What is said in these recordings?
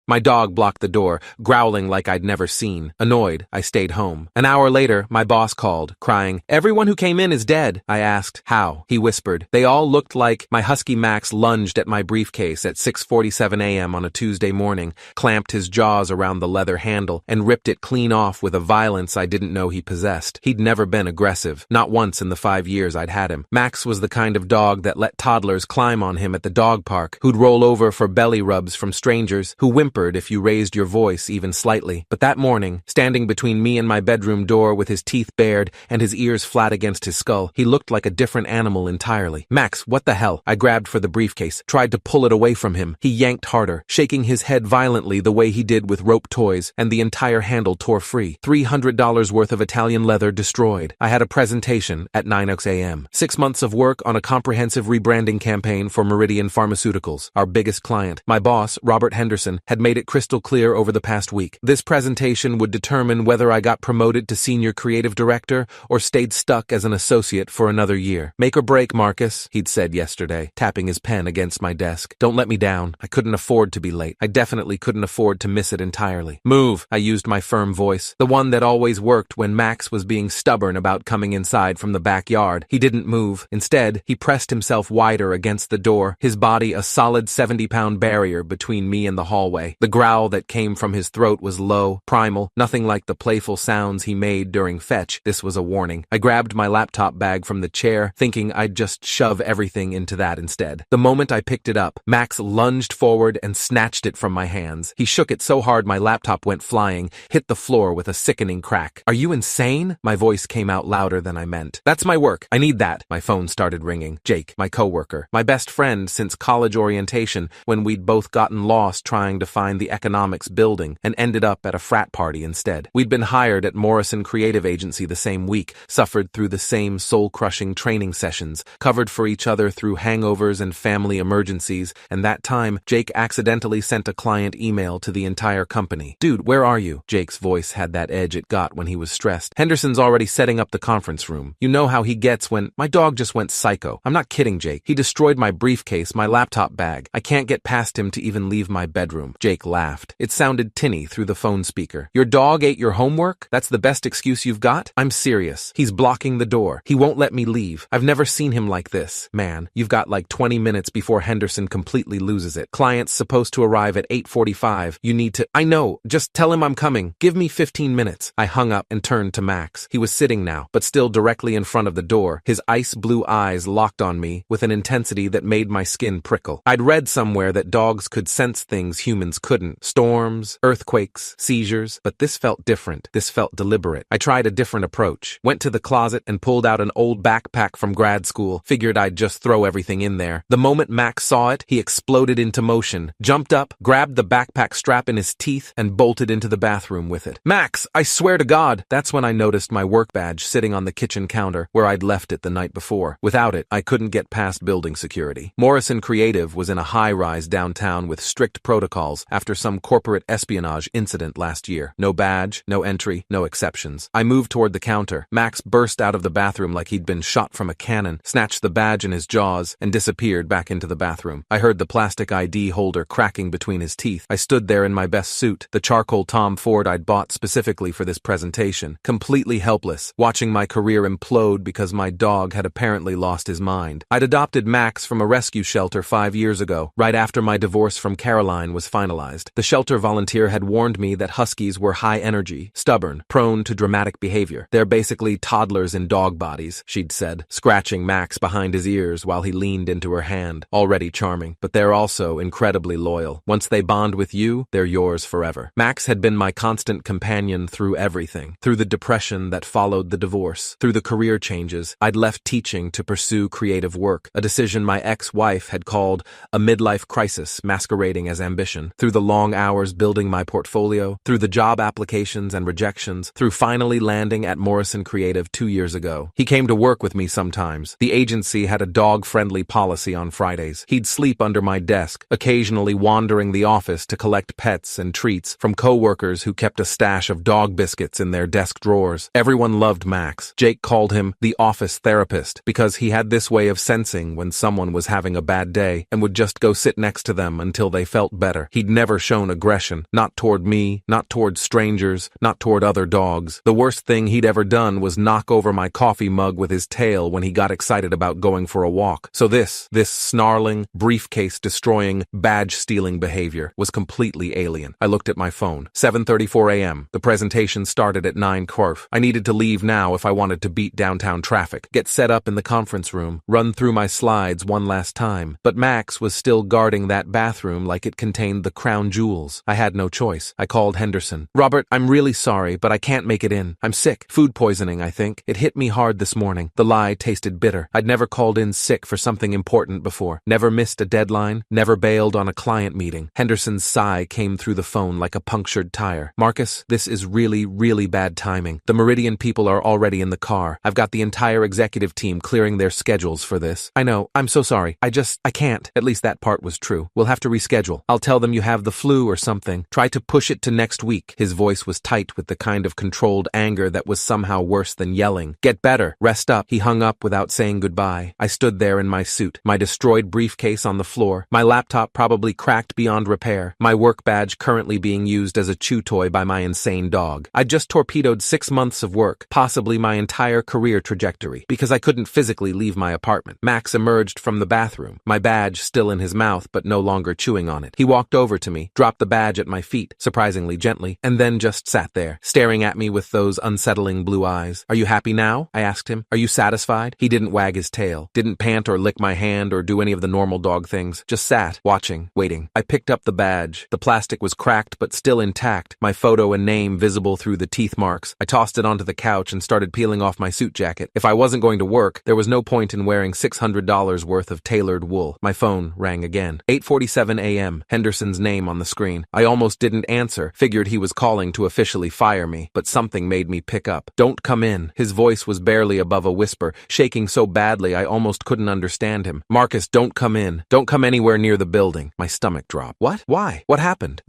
My dog blocked the door, growling like I'd never seen. Annoyed, I stayed home. An hour later, my boss called, crying, "Everyone who came in is dead." I asked, "How?" He whispered. "They all looked like..." My husky Max lunged at my briefcase at 6:47 a.m. on a Tuesday morning, clamped his jaws around the leather handle, and ripped it clean off with a violence I didn't know he possessed. He'd never been aggressive, not once in the 5 years I'd had him. Max was the kind of dog that let toddlers climb on him at the dog park, who'd roll over for belly rubs from strangers, who whimpered if you raised your voice even slightly. But that morning, standing between me and my bedroom door with his teeth bared and his ears flat against his skull, he looked like a different animal entirely. "Max, what the hell?" I grabbed for the briefcase, tried to pull it away from him. He yanked harder, shaking his head violently the way he did with rope toys, and the entire handle tore free. $300 worth of Italian leather destroyed. I had a presentation at 9 a.m. 6 months of work on a comprehensive rebranding campaign for Meridian Pharmaceuticals, our biggest client. My boss, Robert Henderson, had made it crystal clear over the past week. This presentation would determine whether I got promoted to senior creative director or stayed stuck as an associate for another year. "Make or break, Marcus," he'd said yesterday, tapping his pen against my desk. "Don't let me down. I couldn't afford to be late. I definitely couldn't afford to miss it entirely." "Move," I used my firm voice, the one that always worked when Max was being stubborn about coming inside from the backyard. He didn't move. Instead, he pressed himself wider against the door, his body a solid 70-pound barrier between me and the hallway. The growl that came from his throat was low, primal, nothing like the playful sounds he made during fetch. This was a warning. I grabbed my laptop bag from the chair, thinking I'd just shove everything into that instead. The moment I picked it up, Max lunged forward and snatched it from my hands. He shook it so hard my laptop went flying, hit the floor with a sickening crack. "Are you insane?" My voice came out louder than I meant. "That's my work. I need that." My phone started ringing. Jake, my coworker, my best friend since college orientation, when we'd both gotten lost trying to find the economics building and ended up at a frat party instead. We'd been hired at Morrison Creative Agency the same week, suffered through the same soul-crushing training sessions, covered for each other through hangovers and family emergencies, and that time, Jake accidentally sent a client email to the entire company. "Dude, where are you?" Jake's voice had that edge it got when he was stressed. "Henderson's already setting up the conference room. You know how he gets when..." My dog just went psycho. "I'm not kidding, Jake. He destroyed my briefcase, my laptop bag. I can't get past him to even leave my bedroom." Jake laughed. It sounded tinny through the phone speaker. "Your dog ate your homework? That's the best excuse you've got?" "I'm serious. He's blocking the door. He won't let me leave. I've never seen him like this." "Man, you've got like 20 minutes before Henderson completely loses it. Client's supposed to arrive at 8:45. You need to..." "I know. Just tell him I'm coming. Give me 15 minutes. I hung up and turned to Max. He was sitting now, but still directly in front of the door, his ice blue eyes locked on me with an intensity that made my skin prickle. I'd read somewhere that dogs could sense things humans couldn't. Storms, earthquakes, seizures, but this felt different. This felt deliberate. I tried a different approach. Went to the closet and pulled out an old backpack from grad school. Figured I'd just throw everything in there. The moment Max saw it, he exploded into motion, jumped up, grabbed the backpack strap in his teeth, and bolted into the bathroom with it. "Max, I swear to God!" That's when I noticed my work badge sitting on the kitchen counter where I'd left it the night before. Without it, I couldn't get past building security. Morrison Creative was in a high-rise downtown with strict protocols after some corporate espionage incident last year. No badge, no entry, no exceptions. I moved toward the counter. Max burst out of the bathroom like he'd been shot from a cannon, snatched the badge in his jaws, and disappeared back into the bathroom. I heard the plastic ID holder cracking between his teeth. I stood there in my best suit, the charcoal Tom Ford I'd bought specifically for this presentation, completely helpless, watching my career implode because my dog had apparently lost his mind. I'd adopted Max from a rescue shelter 5 years ago, right after my divorce from Caroline was finalized. The shelter volunteer had warned me that huskies were high energy, stubborn, prone to dramatic behavior. "They're basically toddlers in dog bodies," she'd said, scratching Max behind his ears while he leaned into her hand, already charming. "But they're also incredibly loyal. Once they bond with you, they're yours forever." Max had been my constant companion through everything, through the depression that followed the divorce, through the career changes. I'd left teaching to pursue creative work, a decision my ex-wife had called a midlife crisis masquerading as ambition, through the long hours building my portfolio, through the job applications and rejections, through finally landing at Morrison Creative 2 years ago. He came to work with me sometimes. The agency had a dog-friendly policy on Fridays. He'd sleep under my desk, occasionally wandering the office to collect pets and treats from coworkers who kept a stash of dog biscuits in their desk drawers. Everyone loved Max. Jake called him the office therapist because he had this way of sensing when someone was having a bad day and would just go sit next to them until they felt better. He'd never shown aggression. Not toward me, not toward strangers, not toward other dogs. The worst thing he'd ever done was knock over my coffee mug with his tail when he got excited about going for a walk. So this snarling, briefcase-destroying, badge-stealing behavior was completely alien. I looked at my phone. 7:34 a.m. The presentation started at 9:15. I needed to leave now if I wanted to beat downtown traffic, get set up in the conference room, run through my slides one last time. But Max was still guarding that bathroom like it contained the crown jewels. I had no choice. I called Henderson. "Robert, I'm really sorry, but I can't make it in. I'm sick. Food poisoning, I think. It hit me hard this morning." The lie tasted bitter. I'd never called in sick for something important before. Never missed a deadline. Never bailed on a client meeting. Henderson's sigh came through the phone like a punctured tire. "Marcus, this is really, really bad timing. The Meridian people are already in the car. I've got the entire executive team clearing their schedules for this. I know. I'm so sorry. I can't." At least that part was true. "We'll have to reschedule. I'll tell them you have the flu or something. Try to push it to next week." His voice was tight with the kind of controlled anger that was somehow worse than yelling. "Get better. Rest up." He hung up without saying goodbye. I stood there in my suit, my destroyed briefcase on the floor, my laptop probably cracked beyond repair, my work badge currently being used as a chew toy by my insane dog. I'd just torpedoed 6 months of work, possibly my entire career trajectory, because I couldn't physically leave my apartment. Max emerged from the bathroom, my badge still in his mouth but no longer chewing on it. He walked over to me, dropped the badge at my feet, surprisingly gently, and then just sat there, staring at me with those unsettling blue eyes. "Are you happy now?" I asked him. "Are you satisfied?" He didn't wag his tail, didn't pant or lick my hand or do any of the normal dog things, just sat, watching, waiting. I picked up the badge. The plastic was cracked but still intact, my photo and name visible through the teeth marks. I tossed it onto the couch and started peeling off my suit jacket. If I wasn't going to work, there was no point in wearing $600 worth of tailored wool. My phone rang again. 8:47 a.m., Henderson's name on the screen. I almost didn't answer, figured he was calling to officially fire me, but something made me pick up. "Don't come in." His voice was barely above a whisper, shaking so badly I almost couldn't understand him. "Marcus, don't come in. Don't come anywhere near the building." My stomach dropped. "What? Why? What happened?"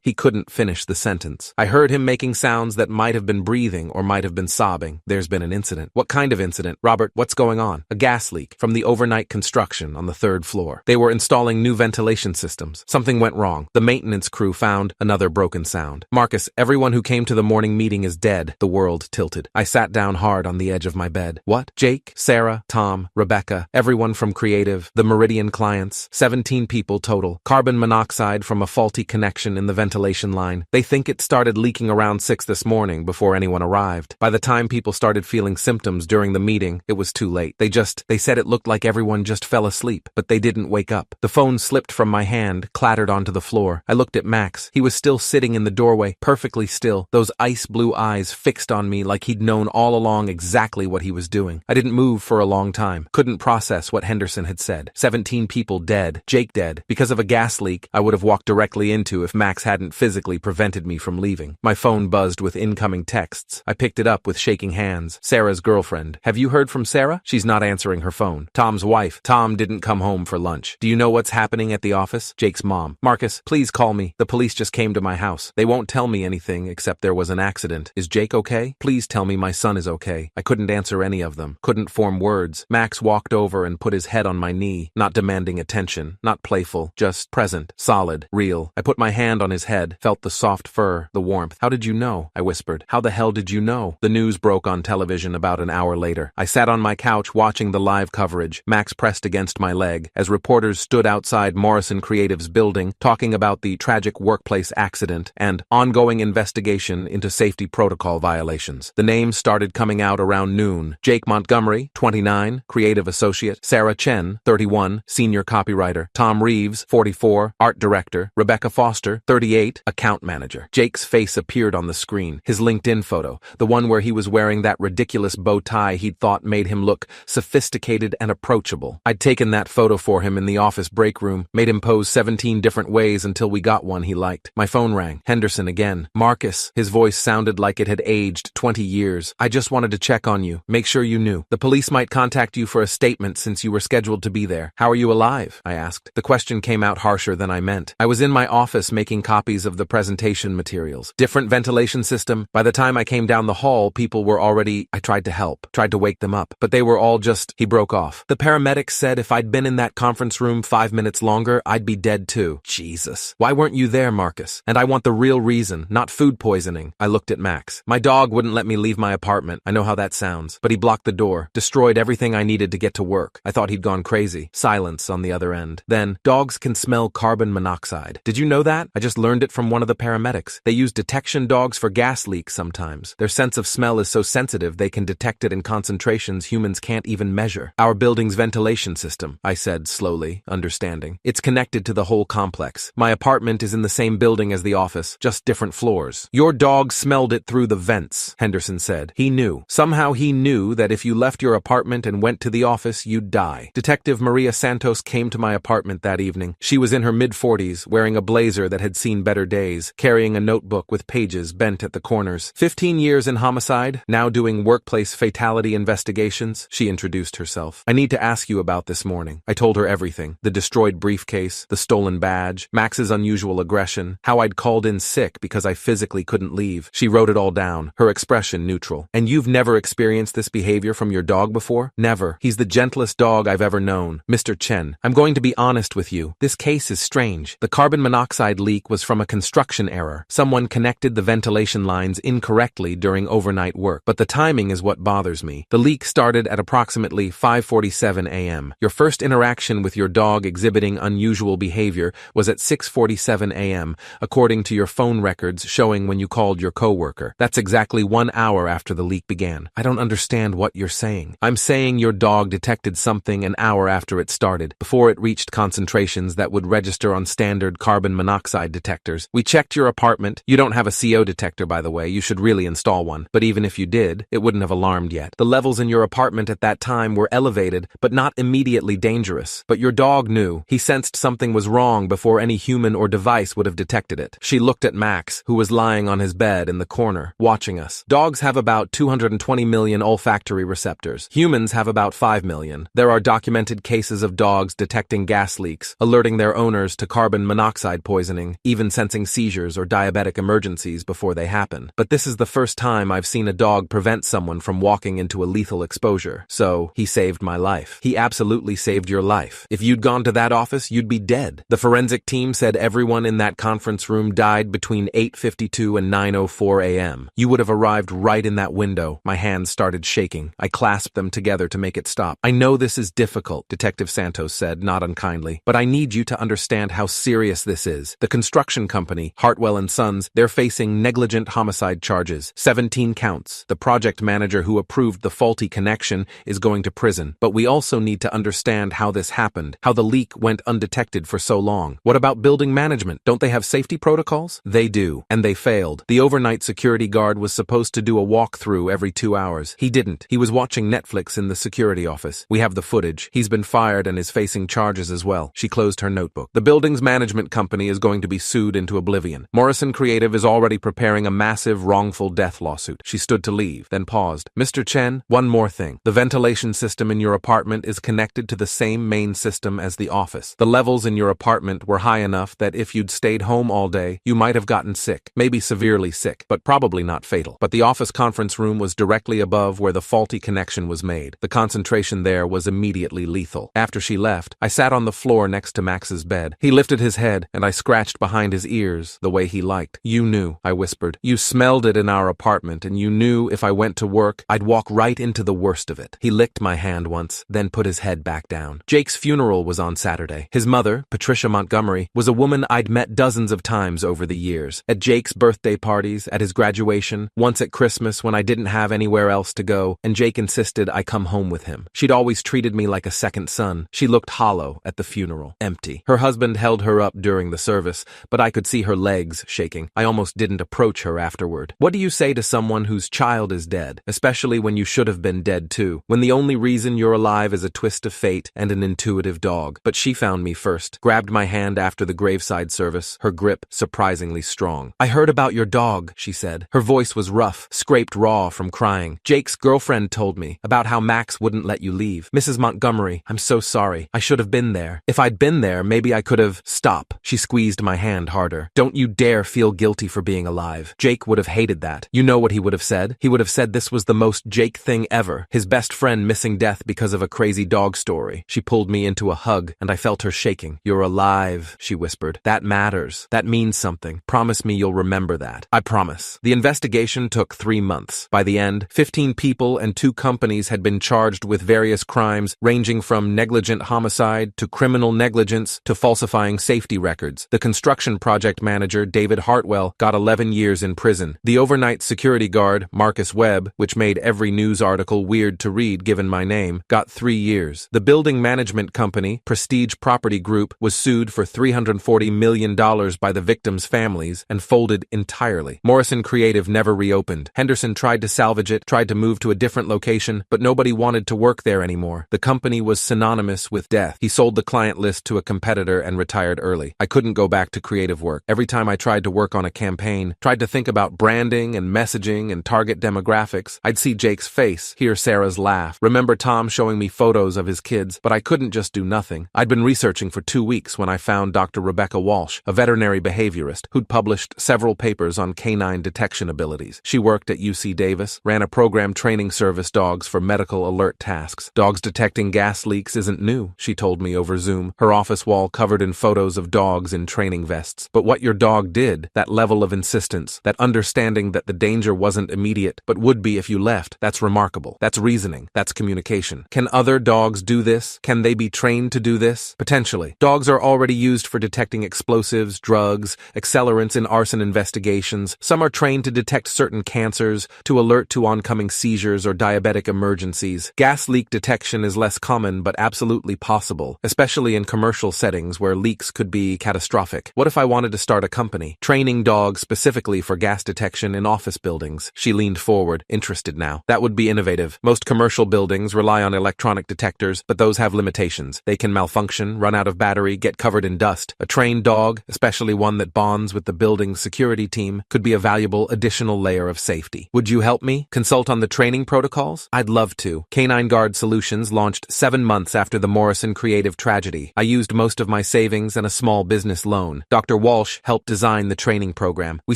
He couldn't finish the sentence. I heard him making sounds that might have been breathing or might have been sobbing. "There's been an incident." "What kind of incident?" "Robert, what's going on?" "A gas leak from the overnight construction on the 3rd floor. They were installing new ventilation systems. Something went wrong. The maintenance crew found another broken sound." "Marcus, everyone who came to the morning meeting is dead." The world tilted. I sat down hard on the edge of my bed. "What?" "Jake, Sarah, Tom, Rebecca, everyone from Creative, the Meridian clients, 17 people total. Carbon monoxide from a faulty connection in the ventilation line. They think it started leaking around 6 this morning before anyone arrived. By the time people started feeling symptoms during the meeting, it was too late. They said it looked like everyone just fell asleep, but they didn't wake up." The phone slipped from my hand, clattered onto the floor. I looked at Max. He was still sitting in the doorway, perfectly still, those ice blue eyes fixed on me like he'd known all along exactly what he was doing. I didn't move for a long time, couldn't process what Henderson had said. 17 people dead, Jake dead, because of a gas leak I would have walked directly into if Max hadn't physically prevented me from leaving. My phone buzzed with incoming texts. I picked it up with shaking hands. Sarah's girlfriend. "Have you heard from Sarah?" "She's not answering her phone." "Tom's wife." "Tom didn't come home for lunch." "Do you know what's happening at the office?" "Jake's mom." "Marcus, please call me. The police just came to my house. They won't tell me anything except there was an accident. Is Jake okay? Please tell me my son is okay." I couldn't answer any of them, couldn't form words. Max walked over and put his head on my knee, not demanding attention, not playful, just present, solid, real. I put my hand on his head, felt the soft fur, the warmth. "How did you know?" I whispered. "How the hell did you know?" The news broke on television about an hour later. I sat on my couch watching the live coverage, Max pressed against my leg, as reporters stood outside Morrison Creative's building, talking about the tragic workplace accident and ongoing investigation into safety protocol violations. The names started coming out around noon. Jake Montgomery, 29, creative associate. Sarah Chen, 31, senior copywriter. Tom Reeves, 44, art director. Rebecca Foster, 38, account manager. Jake's face appeared on the screen, his LinkedIn photo, the one where he was wearing that ridiculous bow tie he'd thought made him look sophisticated and approachable. I'd taken that photo for him in the office break room, made him pose 17 different ways until we got one he liked. My phone rang. Henderson again. "Marcus." His voice sounded like it had aged 20 years. "I just wanted to check on you, make sure you knew. The police might contact you for a statement since you were scheduled to be there." "How are you alive?" I asked. The question came out harsher than I meant. "I was in my office making copies of the presentation materials. Different ventilation system. By the time I came down the hall, people were already—" I tried to help, tried to wake them up, but they were all just— He broke off. "The paramedics said if I'd been in that conference room 5 minutes longer, I'd be dead too." Jesus. Jesus. Why weren't you there, Marcus? And I want the real reason, not food poisoning. I looked at Max. My dog wouldn't let me leave my apartment. I know how that sounds. But he blocked the door, destroyed everything I needed to get to work. I thought he'd gone crazy. Silence on the other end. Then, dogs can smell carbon monoxide. Did you know that? I just learned it from one of the paramedics. They use detection dogs for gas leaks sometimes. Their sense of smell is so sensitive they can detect it in concentrations humans can't even measure. Our building's ventilation system, I said slowly, understanding. It's connected to the whole complex. My apartment is in the same building as the office, just different floors. Your dog smelled it through the vents, Henderson said. He knew. Somehow he knew that if you left your apartment and went to the office, you'd die. Detective Maria Santos came to my apartment that evening. She was in her mid-40s, wearing a blazer that had seen better days, carrying a notebook with pages bent at the corners. 15 years in homicide, now doing workplace fatality investigations, she introduced herself. I need to ask you about this morning. I told her everything. The destroyed briefcase, the stolen badge, Max's unusual aggression, how I'd called in sick because I physically couldn't leave. She wrote it all down, her expression neutral. And you've never experienced this behavior from your dog before? Never. He's the gentlest dog I've ever known. Mr. Chen, I'm going to be honest with you. This case is strange. The carbon monoxide leak was from a construction error. Someone connected the ventilation lines incorrectly during overnight work. But the timing is what bothers me. The leak started at approximately 5:47 a.m. Your first interaction with your dog exhibiting unusual behavior was at 6:47 a.m., according to your phone records showing when you called your coworker. That's exactly 1 hour after the leak began. I don't understand what you're saying. I'm saying your dog detected something an hour after it started, before it reached concentrations that would register on standard carbon monoxide detectors. We checked your apartment. You don't have a CO detector, by the way. You should really install one. But even if you did, it wouldn't have alarmed yet. The levels in your apartment at that time were elevated, but not immediately dangerous. But your dog knew. He sensed something was wrong before any human or device would have detected it. She looked at Max, who was lying on his bed in the corner, watching us. Dogs have about 220 million olfactory receptors. Humans have about 5 million. There are documented cases of dogs detecting gas leaks, alerting their owners to carbon monoxide poisoning, even sensing seizures or diabetic emergencies before they happen. But this is the first time I've seen a dog prevent someone from walking into a lethal exposure. So, he saved my life. He absolutely saved your life. If you'd gone to that office, you'd be dead. The forensic team said everyone in that conference room died between 8:52 and 9:04 a.m. You would have arrived right in that window. My hands started shaking. I clasped them together to make it stop. I know this is difficult, Detective Santos said, not unkindly, but I need you to understand how serious this is. The construction company, Hartwell & Sons, they're facing negligent homicide charges, 17 counts. The project manager who approved the faulty connection is going to prison. But we also need to understand how this happened, how the leak went undetected for so long. What about building management? Don't they have safety protocols? They do, and they failed. The overnight security guard was supposed to do a walkthrough every 2 hours. He didn't. He was watching Netflix in the security office. We have the footage. He's been fired and is facing charges as well. She closed her notebook. The building's management company is going to be sued into oblivion. Morrison Creative is already preparing a massive wrongful death lawsuit. She stood to leave, then paused. Mr. Chen, one more thing. The ventilation system in your apartment is connected to the same main system as the office. The levels in your apartment were high enough that if you'd stayed home all day, you might have gotten sick. Maybe severely sick, but probably not fatal. But the office conference room was directly above where the faulty connection was made. The concentration there was immediately lethal. After she left, I sat on the floor next to Max's bed. He lifted his head, and I scratched behind his ears the way he liked. You knew, I whispered. You smelled it in our apartment, and you knew if I went to work, I'd walk right into the worst of it. He licked my hand once, then put his head back down. Jake's funeral was on Saturday. His mother, Patricia Montgomery, was a woman I'd met dozens of times over the years. At Jake's birthday parties, at his graduation, once at Christmas when I didn't have anywhere else to go, and Jake insisted I come home with him. She'd always treated me like a second son. She looked hollow at the funeral, empty. Her husband held her up during the service, but I could see her legs shaking. I almost didn't approach her afterward. What do you say to someone whose child is dead, especially when you should have been dead too, when the only reason you're alive is a twist of fate and an intuitive dog? But she found me first, grabbed my hand after the graveside service, her grip surprisingly strong. I heard about your dog, she said. Her voice was rough, scraped raw from crying. Jake's girlfriend told me about how Max wouldn't let you leave. Mrs. Montgomery, I'm so sorry. I should have been there. If I'd been there, maybe I could have... Stop. She squeezed my hand harder. Don't you dare feel guilty for being alive. Jake would have hated that. You know what he would have said? He would have said this was the most Jake thing ever. His best friend missing death because of a crazy dog story. She pulled me into a hug, and I felt her shaking. You're alive, she she whispered. That matters. That means something. Promise me you'll remember that. I promise. The investigation took 3 months. By the end, 15 people and 2 companies had been charged with various crimes ranging from negligent homicide to criminal negligence to falsifying safety records. The construction project manager, David Hartwell, got 11 years in prison. The overnight security guard, Marcus Webb, which made every news article weird to read given my name, got 3 years. The building management company, Prestige Property Group, was sued for $340 million by the victims' families and folded entirely. Morrison Creative never reopened. Henderson tried to salvage it, tried to move to a different location, but nobody wanted to work there anymore. The company was synonymous with death. He sold the client list to a competitor and retired early. I couldn't go back to creative work. Every time I tried to work on a campaign, tried to think about branding and messaging and target demographics, I'd see Jake's face, hear Sarah's laugh, remember Tom showing me photos of his kids, but I couldn't just do nothing. I'd been researching for 2 weeks when I found Dr. Rebecca Walsh, a veterinary behaviorist who'd published several papers on canine detection abilities. She worked at UC Davis, ran a program training service dogs for medical alert tasks. Dogs detecting gas leaks isn't new, she told me over Zoom, her office wall covered in photos of dogs in training vests. But what your dog did, that level of insistence, that understanding that the danger wasn't immediate, but would be if you left, that's remarkable. That's reasoning. That's communication. Can other dogs do this? Can they be trained to do this? Potentially. Dogs are already used for detecting explosives, drugs, accelerants in arson investigations. Some are trained to detect certain cancers, to alert to oncoming seizures or diabetic emergencies. Gas leak detection is less common but absolutely possible, especially in commercial settings where leaks could be catastrophic. What if I wanted to start a company, training dogs specifically for gas detection in office buildings? She leaned forward, interested now. That would be innovative. Most commercial buildings rely on electronic detectors, but those have limitations. They can malfunction, run out of battery, get covered in dust. A trained dog, especially one that bonds with the building's security team, could be a valuable additional layer of safety. Would you help me? Consult on the training protocols? I'd love to. Canine Guard Solutions launched 7 months after the Morrison Creative tragedy. I used most of my savings and a small business loan. Dr. Walsh helped design the training program. We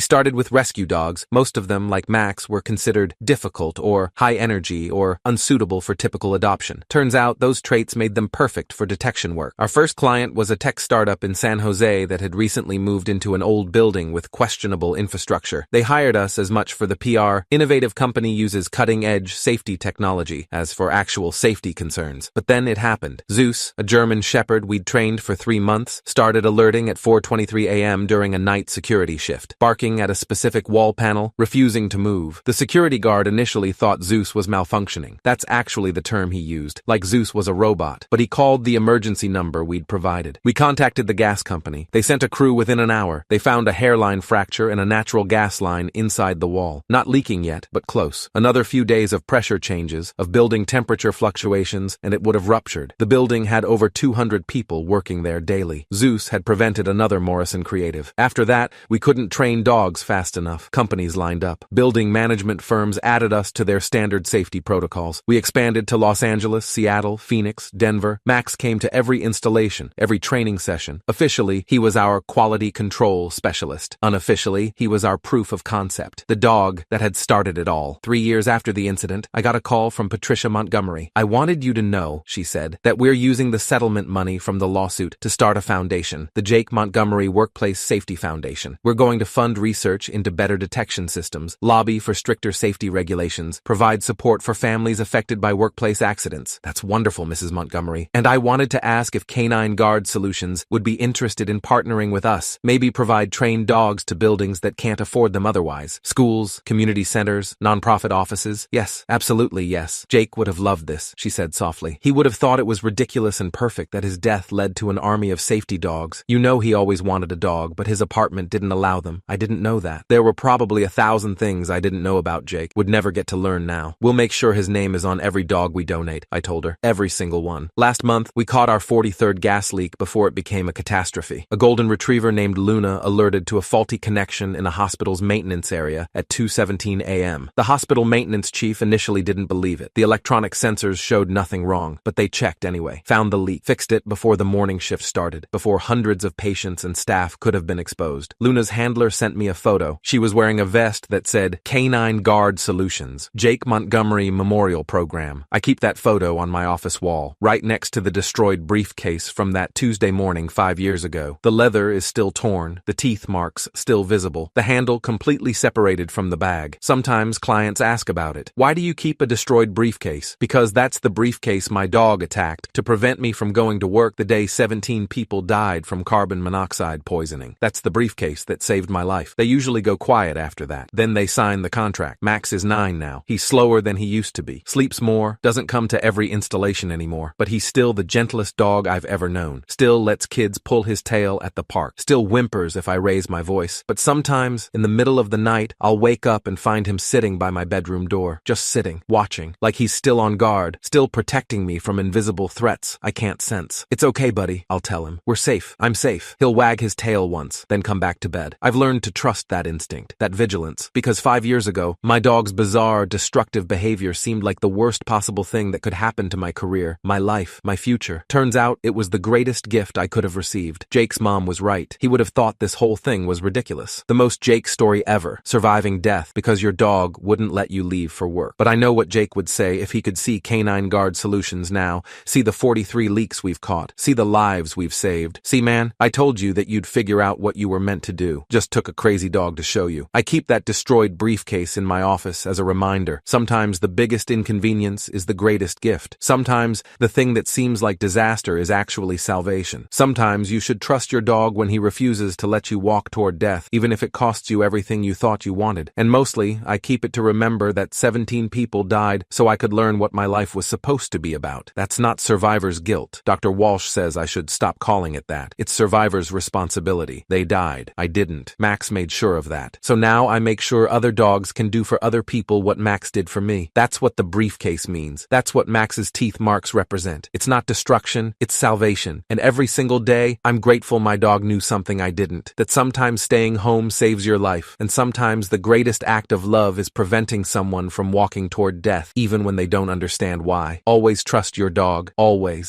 started with rescue dogs. Most of them, like Max, were considered difficult or high energy or unsuitable for typical adoption. Turns out those traits made them perfect for detection work. Our first client was a tech startup in San Jose that had recently moved into an old building with questionable infrastructure. They hired us as much for the PR. Innovative company uses cutting-edge safety technology as for actual safety concerns. But then it happened. Zeus, a German shepherd we'd trained for 3 months, started alerting at 4:23 a.m. during a night security shift, barking at a specific wall panel, refusing to move. The security guard initially thought Zeus was malfunctioning. That's actually the term he used, like Zeus was a robot, but he called the emergency number we'd provided. We contacted the gas company. They sent a crew within an hour. They found a hairline fracture and a natural gas line inside the wall. Not leaking yet, but close. Another few days of pressure changes, of building temperature fluctuations, and it would have ruptured. The building had over 200 people working there daily. Zeus had prevented another Morrison Creative. After that, we couldn't train dogs fast enough. Companies lined up. Building management firms added us to their standard safety protocols. We expanded to Los Angeles, Seattle, Phoenix, Denver. Max came to every installation, every training session. Officially, he was our quality control specialist. Unofficially, he was our proof of concept. The dog that had started it all. 3 years after the incident, I got a call from Patricia Montgomery. I wanted you to know, she said, that we're using the settlement money from the lawsuit to start a foundation, the Jake Montgomery Workplace Safety Foundation. We're going to fund research into better detection systems, lobby for stricter safety regulations, provide support for families affected by workplace accidents. That's wonderful, Mrs. Montgomery. And I wanted to ask if Canine Guard Solutions would be interested in partnering with us, maybe provide trained dogs to buildings that can't afford them otherwise. Schools, community centers, nonprofit offices. Yes, absolutely yes. Jake would have loved this, she said softly. He would have thought it was ridiculous and perfect that his death led to an army of safety dogs. You know he always wanted a dog, but his apartment didn't allow them. I didn't know that. There were probably 1,000 things I didn't know about Jake. Would never get to learn now. We'll make sure his name is on every dog we donate, I told her. Every single one. Last month, we caught our 43rd gas leak before it became a catastrophe. A golden retriever named Luna alerted to a faulty connection in a hospital's maintenance area at 2:17 a.m. The hospital maintenance chief initially didn't believe it. The electronic sensors showed nothing wrong, but they checked anyway. Found the leak. Fixed it before the morning shift started, before hundreds of patients and staff could have been exposed. Luna's handler sent me a photo. She was wearing a vest that said Canine Guard Solutions, Jake Montgomery Memorial Program. I keep that photo on my office wall, right next to the destroyed briefcase from that Tuesday morning 5 years ago. The leather is still torn, the teeth marks still visible, the handle completely separated from the bag. Sometimes clients ask about it. Why do you keep a destroyed briefcase? Because that's the briefcase my dog attacked to prevent me from going to work the day 17 people died from carbon monoxide poisoning. That's the briefcase that saved my life. They usually go quiet after that. Then they sign the contract. Max is 9 now. He's slower than he used to be. Sleeps more, doesn't come to every installation anymore, but he's still the gentlest dog I've ever known. Still lets kids pull his tail at the park. Still whimpers if I raise my voice. But sometimes, in the middle of the night, I'll wake up and find him sitting by my bedroom door. Just sitting, watching, like he's still on guard, still protecting me from invisible threats I can't sense. It's okay, buddy, I'll tell him. We're safe. I'm safe. He'll wag his tail once, then come back to bed. I've learned to trust that instinct, that vigilance, because 5 years ago, my dog's bizarre, destructive behavior seemed like the worst possible thing that could happen to my career, my life, my future. Turns out it was the greatest gift I could have received. Jake's mom was right. He would have thought this whole thing was ridiculous. The most Jake story ever, surviving death because your dog wouldn't let you leave for work. But I know what Jake would say if he could see Canine Guard Solutions now, see the 43 leaks we've caught, see the lives we've saved. See, man, I told you that you'd figure out what you were meant to do. Just took a crazy dog to show you. I keep that destroyed briefcase in my office as a reminder. Sometimes the biggest inconvenience is the greatest gift. Sometimes the thing that seems like disaster is actually salvation. Sometimes you should trust your dog when he refuses to let you walk toward death, even if it costs you everything you thought you wanted. And mostly, I keep it to remember that 17 people died so I could learn what my life was supposed to be about. That's not survivor's guilt. Dr. Walsh says I should stop calling it that. It's survivor's responsibility. They died. I didn't. Max made sure of that. So now I make sure other dogs can do for other people what Max did for me. That's what the briefcase means. That's what Max's teeth marks represent. It's not destruction, it's salvation. And every single day, I'm grateful my dog knew something I didn't. That sometimes staying home saves your life, and sometimes the greatest act of love is preventing someone from walking toward death, even when they don't understand why. Always trust your dog. Always.